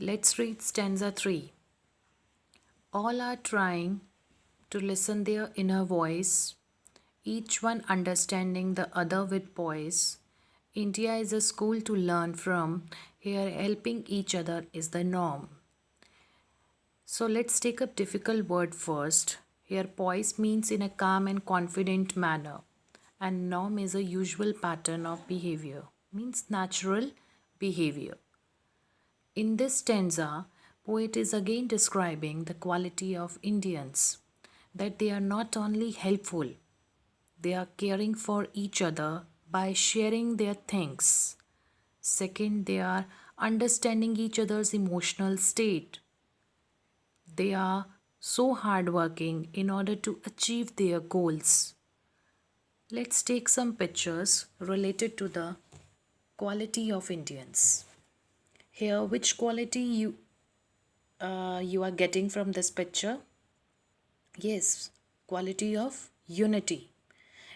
Let's read stanza 3. All are trying to listen their inner voice, each one understanding the other with poise. India is a school to learn from. Here, helping each other is the norm. So, let's take a difficult word first. Here, poise means in a calm and confident manner, and norm is a usual pattern of behavior, means natural behavior. In this stanza, poet is again describing the quality of Indians, that they are not only helpful, they are caring for each other by sharing their things. Second, they are understanding each other's emotional state. They are so hardworking in order to achieve their goals. Let's take some pictures related to the quality of Indians. Here, which quality you are getting from this picture? Yes, quality of unity.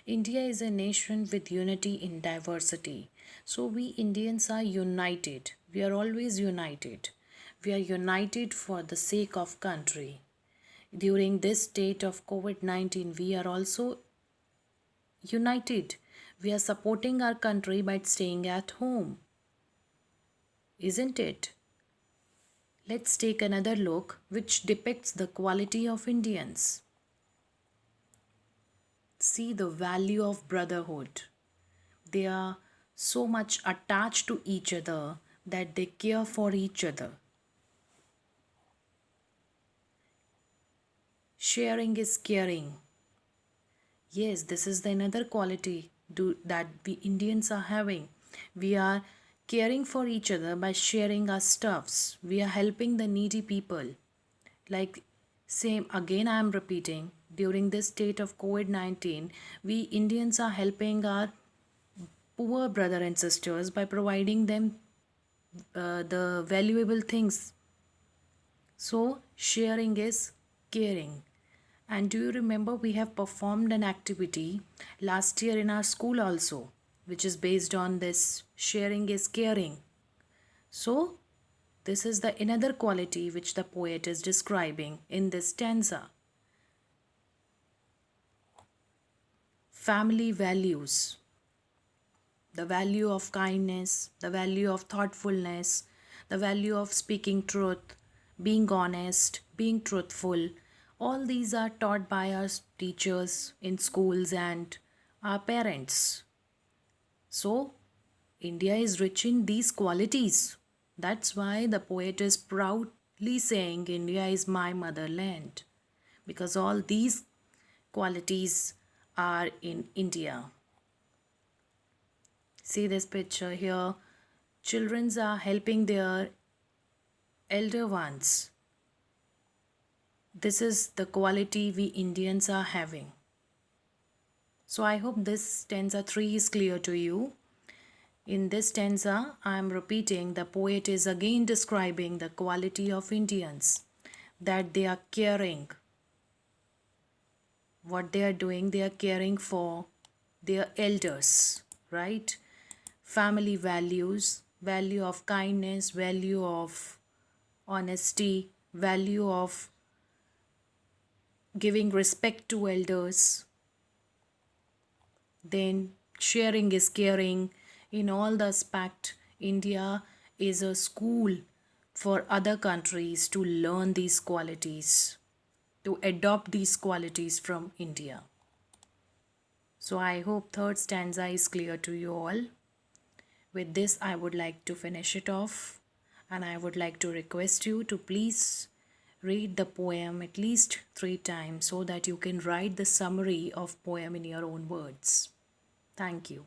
India is a nation with unity in diversity. So we Indians are united. We are always united. We are united for the sake of country. During this state of COVID-19, we are also united. We are supporting our country by staying at home. Isn't it? Let's take another look which depicts the quality of Indians. See the value of brotherhood. They are so much attached to each other that they care for each other. Sharing is caring. Yes, this is the another quality that we Indians are having. We are caring for each other by sharing our stuffs. We are helping the needy people. Like, same again, I am repeating, during this state of COVID-19, we Indians are helping our poor brother and sisters by providing them the valuable things. So, sharing is caring. And do you remember we have performed an activity last year in our school also, which is based on this sharing is caring. So, this is the another quality which the poet is describing in this stanza. Family values. The value of kindness, the value of thoughtfulness, the value of speaking truth, being honest, being truthful. All these are taught by our teachers in schools and our parents. So, India is rich in these qualities. That's why the poet is proudly saying India is my motherland, because all these qualities are in India. See this picture here. Children are helping their elder ones. This is the quality we Indians are having. So I hope this stanza 3 is clear to you. In this stanza, I am repeating, the poet is again describing the quality of Indians, that they are caring. What they are doing, they are caring for their elders, right? Family values, value of kindness, value of honesty, value of giving respect to elders. Then sharing is caring. In all the aspect, India is a school for other countries to learn these qualities, to adopt these qualities from India. So I hope third stanza is clear to you all. With this, I would like to finish it off, and I would like to request you to please read the poem at least 3 times so that you can write the summary of poem in your own words. Thank you.